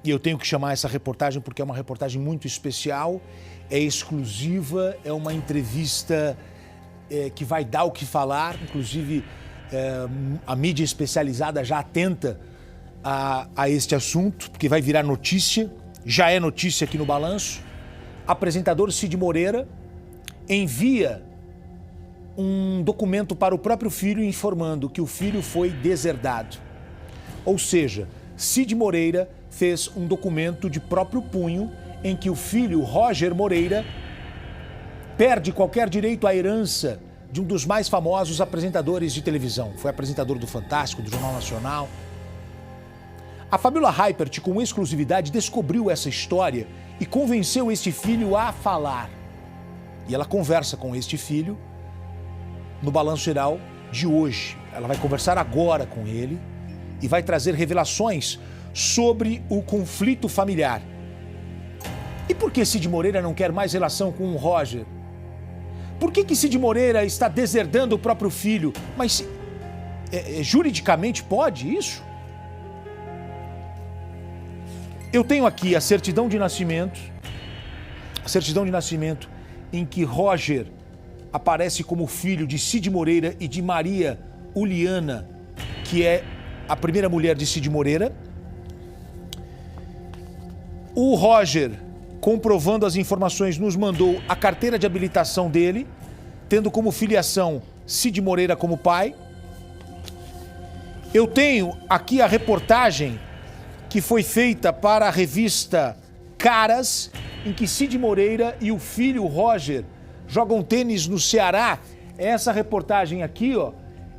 E eu tenho que chamar essa reportagem porque é uma reportagem muito especial, é exclusiva, é uma entrevista que vai dar o que falar, inclusive a mídia especializada já atenta a este assunto, porque vai virar notícia, já é notícia aqui no Balanço. Apresentador Cid Moreira envia um documento para o próprio filho informando que o filho foi deserdado. Ou seja, Cid Moreira fez um documento de próprio punho em que o filho, Roger Moreira, perde qualquer direito à herança de um dos mais famosos apresentadores de televisão. Foi apresentador do Fantástico, do Jornal Nacional. A Fabiola Heipert, com exclusividade, descobriu essa história e convenceu este filho a falar. E ela conversa com este filho no Balanço Geral de hoje. Ela vai conversar agora com ele e vai trazer revelações sobre o conflito familiar. E por que Cid Moreira não quer mais relação com o Roger? Por que Cid Moreira está deserdando o próprio filho? Mas juridicamente pode isso? Eu tenho aqui a certidão de nascimento em que Roger aparece como filho de Cid Moreira e de Maria Uliana, que é a primeira mulher de Cid Moreira. O Roger, comprovando as informações, nos mandou a carteira de habilitação dele, tendo como filiação Cid Moreira como pai. Eu tenho aqui a reportagem que foi feita para a revista Caras, em que Cid Moreira e o filho Roger jogam tênis no Ceará. É essa reportagem aqui, ó.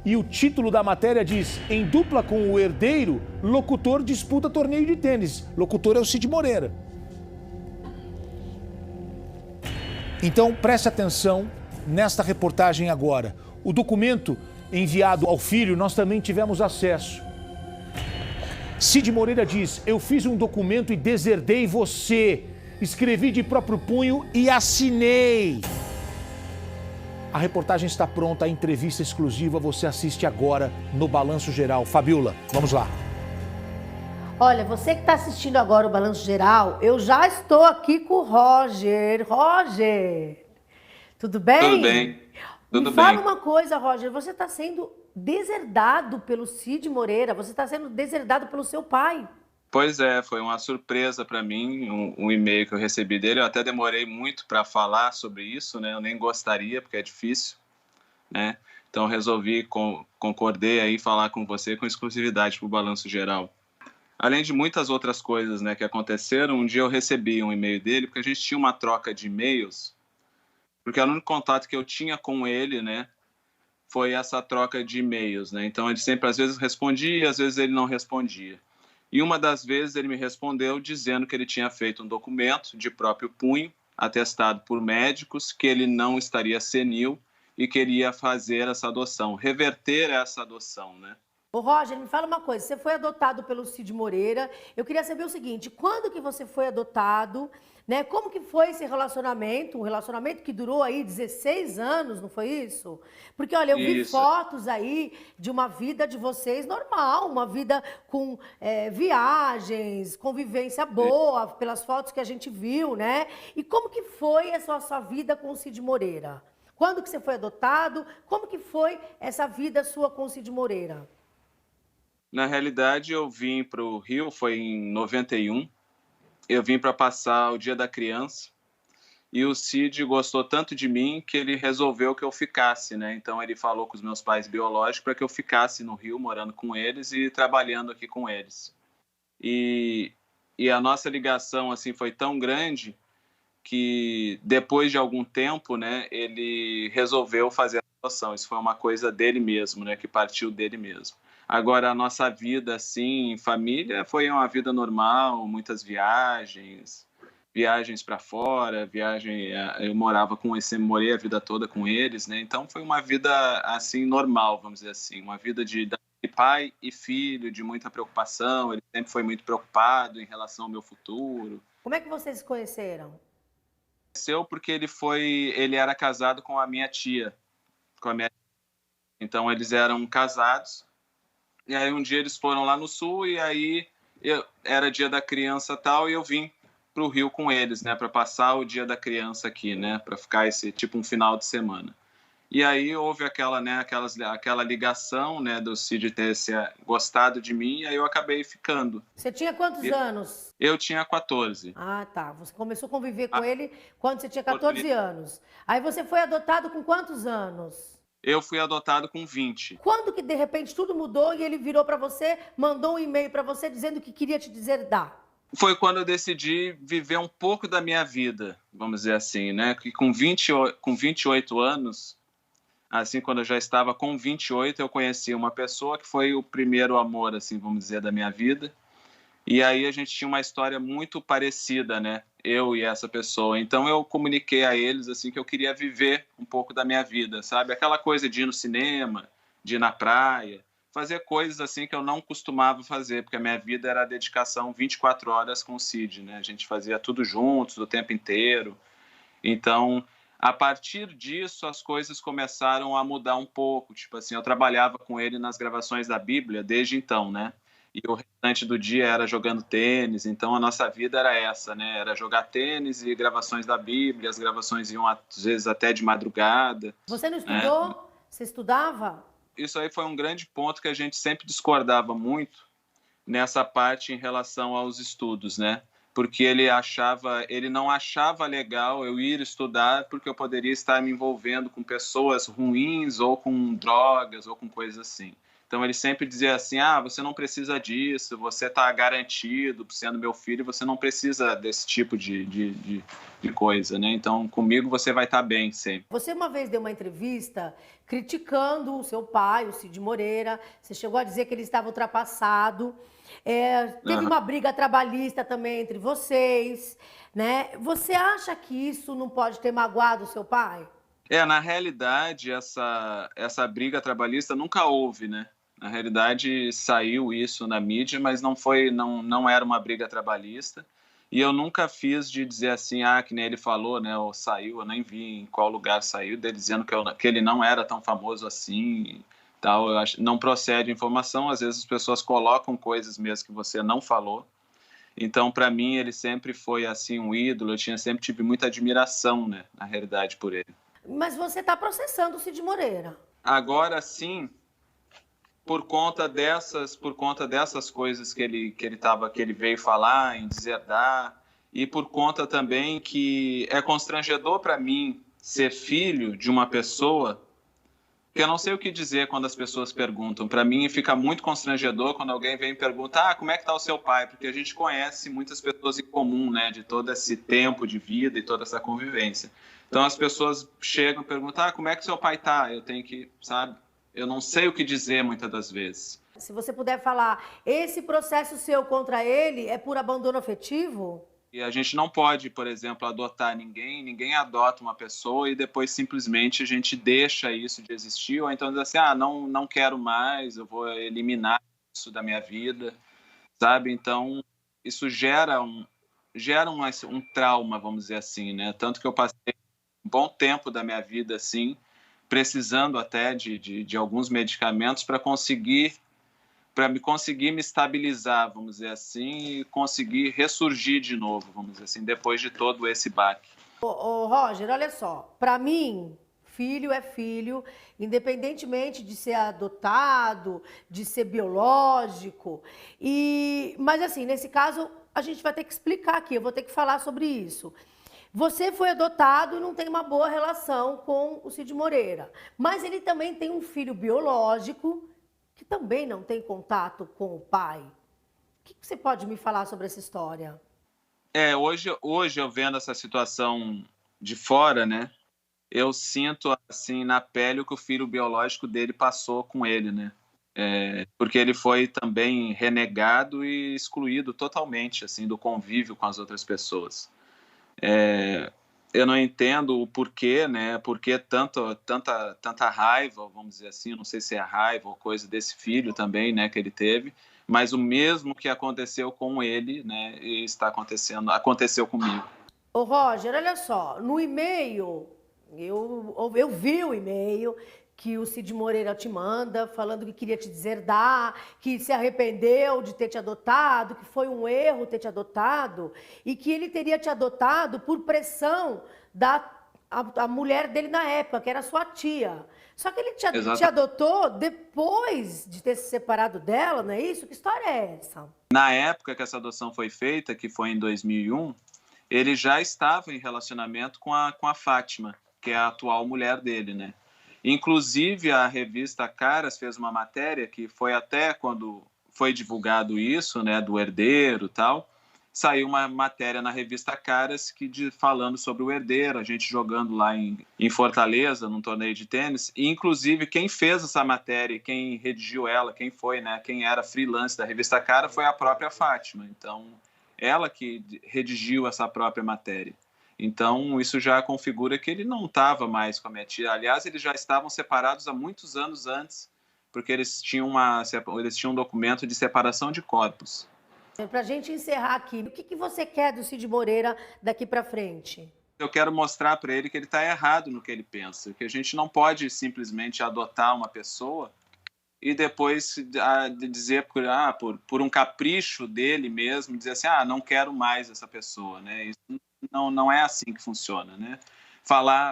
E o título da matéria diz: em dupla com o herdeiro, locutor disputa torneio de tênis. Locutor é o Cid Moreira. Então, preste atenção nesta reportagem agora. O documento enviado ao filho, nós também tivemos acesso. Cid Moreira diz: eu fiz um documento e deserdei você. Escrevi de próprio punho e assinei. A reportagem está pronta, a entrevista exclusiva você assiste agora no Balanço Geral. Fabiola, vamos lá. Olha, você que está assistindo agora o Balanço Geral, eu já estou aqui com o Roger. Roger, tudo bem? Tudo bem, tudo bem. Me fala uma coisa, Roger, você está sendo deserdado pelo Cid Moreira, você está sendo deserdado pelo seu pai. Pois é, foi uma surpresa para mim, um e-mail que eu recebi dele. Eu até demorei muito para falar sobre isso, né? Eu nem gostaria, porque é difícil, né? Então resolvi, concordei aí falar com você com exclusividade para o Balanço Geral. Além de muitas outras coisas, né, que aconteceram, um dia eu recebi um e-mail dele, porque a gente tinha uma troca de e-mails, porque era o único contato que eu tinha com ele, né? Foi essa troca de e-mails, né? Então ele sempre, às vezes, respondia, às vezes ele não respondia. E uma das vezes ele me respondeu dizendo que ele tinha feito um documento de próprio punho, atestado por médicos, que ele não estaria senil e queria fazer essa adoção, reverter essa adoção, né? Ô Roger, me fala uma coisa, você foi adotado pelo Cid Moreira. Eu queria saber o seguinte, quando que você foi adotado, né? Como que foi esse relacionamento? Um relacionamento que durou aí 16 anos, não foi isso? Porque, olha, eu vi fotos aí de uma vida de vocês normal, uma vida com viagens, convivência boa, pelas fotos que a gente viu, né? E como que foi essa sua vida com o Cid Moreira? Quando que você foi adotado? Como que foi essa vida sua com o Cid Moreira? Na realidade, eu vim para o Rio, foi em 91. Eu vim para passar o Dia da Criança. E o Cid gostou tanto de mim que ele resolveu que eu ficasse, né? Então ele falou com os meus pais biológicos para que eu ficasse no Rio, morando com eles e trabalhando aqui com eles. E a nossa ligação assim foi tão grande que depois de algum tempo, né, ele resolveu fazer a adoção. Isso foi uma coisa dele mesmo, né, que partiu dele mesmo. Agora, a nossa vida, assim, família, foi uma vida normal, muitas viagens para fora, eu morava morei a vida toda com eles, né? Então, foi uma vida, assim, normal, vamos dizer assim, uma vida de pai e filho, de muita preocupação. Ele sempre foi muito preocupado em relação ao meu futuro. Como é que vocês se conheceram? Porque ele era casado com a minha tia, então eles eram casados. E aí um dia eles foram lá no sul e aí era dia da criança tal, e eu vim para o Rio com eles, né, para passar o dia da criança aqui, né, para ficar esse tipo um final de semana. E aí houve aquela ligação, né, do Cid ter gostado de mim, e aí eu acabei ficando. Você tinha quantos anos? Eu tinha 14. Ah, tá. Você começou a conviver com ele quando você tinha 14 anos. Aí você foi adotado com quantos anos? Eu fui adotado com 20. Quando que de repente tudo mudou e ele virou para você, mandou um e-mail para você dizendo que queria te deserdar? Foi quando eu decidi viver um pouco da minha vida, vamos dizer assim, né? Que com 28 anos, assim, quando eu já estava com 28, eu conheci uma pessoa que foi o primeiro amor, assim, vamos dizer, da minha vida. E aí a gente tinha uma história muito parecida, né? Eu e essa pessoa. Então eu comuniquei a eles, assim, que eu queria viver um pouco da minha vida, sabe? Aquela coisa de ir no cinema, de ir na praia, fazer coisas assim que eu não costumava fazer, porque a minha vida era a dedicação 24 horas com o Cid, né? A gente fazia tudo juntos, o tempo inteiro. Então, a partir disso, as coisas começaram a mudar um pouco. Tipo assim, eu trabalhava com ele nas gravações da Bíblia desde então, né? E o restante do dia era jogando tênis. Então, a nossa vida era essa, né? Era jogar tênis e gravações da Bíblia. As gravações iam, às vezes, até de madrugada. Você não estudou? Né? Você estudava? Isso aí foi um grande ponto que a gente sempre discordava muito nessa parte em relação aos estudos, né? Porque ele não achava legal eu ir estudar porque eu poderia estar me envolvendo com pessoas ruins ou com drogas ou com coisas assim. Então ele sempre dizia assim, você não precisa disso, você está garantido sendo meu filho, você não precisa desse tipo de coisa, né? Então comigo você vai estar bem sempre. Você uma vez deu uma entrevista criticando o seu pai, o Cid Moreira, você chegou a dizer que ele estava ultrapassado, teve uma briga trabalhista também entre vocês, né? Você acha que isso não pode ter magoado o seu pai? Na realidade, essa briga trabalhista nunca houve, né? Na realidade, saiu isso na mídia, mas não era uma briga trabalhista. E eu nunca fiz de dizer assim, que nem ele falou, né? Ou saiu, eu nem vi em qual lugar saiu, dele dizendo que ele não era tão famoso assim, tal. Eu acho, não procede a informação, às vezes as pessoas colocam coisas mesmo que você não falou. Então, para mim, ele sempre foi assim um ídolo, eu sempre tive muita admiração, né? Na realidade, por ele. Mas você está processando o Cid Moreira. Agora sim, por conta dessas coisas que ele veio falar em deserdar, e por conta também que é constrangedor para mim ser filho de uma pessoa que eu não sei o que dizer quando as pessoas perguntam. Para mim fica muito constrangedor quando alguém vem e pergunta, como é que está o seu pai? Porque a gente conhece muitas pessoas em comum, né, de todo esse tempo de vida e toda essa convivência. Então as pessoas chegam e perguntam, como é que seu pai está? Eu tenho que, sabe? Eu não sei o que dizer muitas das vezes. Se você puder falar, esse processo seu contra ele é por abandono afetivo? E a gente não pode, por exemplo, adotar ninguém adota uma pessoa e depois simplesmente a gente deixa isso de existir, ou então diz assim, não quero mais, eu vou eliminar isso da minha vida, sabe? Então, isso gera um trauma, vamos dizer assim, né? Tanto que eu passei um bom tempo da minha vida, assim, precisando até de alguns medicamentos para conseguir me estabilizar, vamos dizer assim, e conseguir ressurgir de novo, vamos dizer assim, depois de todo esse baque. Ô, Roger, olha só, para mim, filho é filho, independentemente de ser adotado, de ser biológico, mas assim, nesse caso, a gente vai ter que explicar aqui, eu vou ter que falar sobre isso. Você foi adotado e não tem uma boa relação com o Cid Moreira, mas ele também tem um filho biológico que também não tem contato com o pai. O que você pode me falar sobre essa história? Hoje eu vendo essa situação de fora, né, eu sinto assim na pele o que o filho biológico dele passou com ele, né, porque ele foi também renegado e excluído totalmente assim do convívio com as outras pessoas. Eu não entendo o porquê, né? Porque tanta raiva, vamos dizer assim, não sei se é raiva ou coisa desse filho também, né, que ele teve, mas o mesmo que aconteceu com ele, né, aconteceu comigo. Ô Roger, olha só, no e-mail, eu vi o e-mail, que o Cid Moreira te manda, falando que queria te deserdar, que se arrependeu de ter te adotado, que foi um erro ter te adotado, e que ele teria te adotado por pressão a mulher dele na época, que era sua tia. Só que ele te adotou depois de ter se separado dela, não é isso? Que história é essa? Na época que essa adoção foi feita, que foi em 2001, ele já estava em relacionamento com a Fátima, que é a atual mulher dele, né? Inclusive, a revista Caras fez uma matéria que foi até quando foi divulgado isso, né, do herdeiro e tal, saiu uma matéria na revista Caras falando sobre o herdeiro, a gente jogando lá em Fortaleza, num torneio de tênis, e inclusive quem fez essa matéria, quem redigiu ela, quem foi, né, quem era freelance da revista Cara foi a própria Fátima, então ela que redigiu essa própria matéria. Então, isso já configura que ele não estava mais com a minha tia. Aliás, eles já estavam separados há muitos anos antes, porque eles tinham um documento de separação de corpos. Para a gente encerrar aqui, o que você quer do Cid Moreira daqui para frente? Eu quero mostrar para ele que ele está errado no que ele pensa, que a gente não pode simplesmente adotar uma pessoa e depois dizer por um capricho dele mesmo, dizer assim, não quero mais essa pessoa, né? Isso não é assim que funciona, né?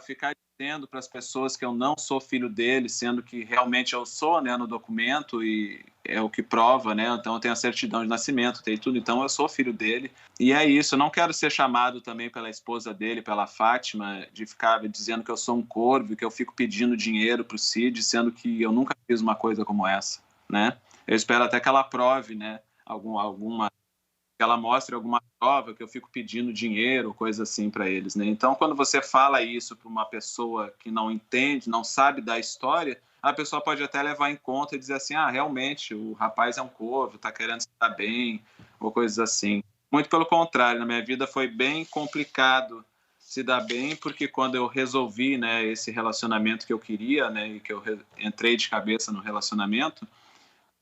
Ficar dizendo para as pessoas que eu não sou filho dele, sendo que realmente eu sou, né, no documento, e é o que prova, né? Então eu tenho a certidão de nascimento, tem tudo, então eu sou filho dele. E é isso, eu não quero ser chamado também pela esposa dele, pela Fátima, de ficar dizendo que eu sou um corvo, que eu fico pedindo dinheiro para o Cid, sendo que eu nunca fiz uma coisa como essa, né? Eu espero até que ela prove, né, que ela mostre alguma prova que eu fico pedindo dinheiro, coisa assim para eles, né? Então, quando você fala isso para uma pessoa que não entende, não sabe da história, a pessoa pode até levar em conta e dizer assim, realmente, o rapaz é um corvo, está querendo se dar bem, ou coisas assim. Muito pelo contrário, na minha vida foi bem complicado se dar bem, porque quando eu resolvi, né, esse relacionamento que eu queria, né, e que eu entrei de cabeça no relacionamento,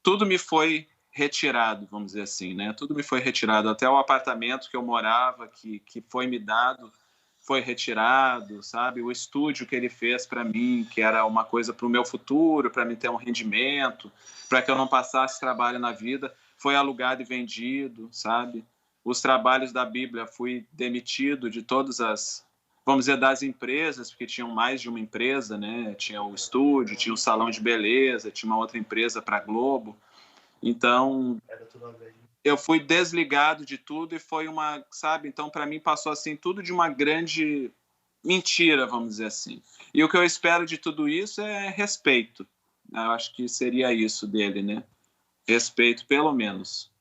tudo me foi retirado, vamos dizer assim, né? Tudo me foi retirado, até o apartamento que eu morava, que foi me dado, foi retirado, sabe? O estúdio que ele fez para mim, que era uma coisa para o meu futuro, para me ter um rendimento, para que eu não passasse trabalho na vida, foi alugado e vendido, sabe? Os trabalhos da Bíblia, fui demitido de todas as, vamos dizer, das empresas, porque tinham mais de uma empresa, né? Tinha o estúdio, tinha o salão de beleza, tinha uma outra empresa para a Globo. Então, eu fui desligado de tudo e foi sabe? Então, para mim, passou assim tudo de uma grande mentira, vamos dizer assim. E o que eu espero de tudo isso é respeito. Eu acho que seria isso dele, né? Respeito, pelo menos.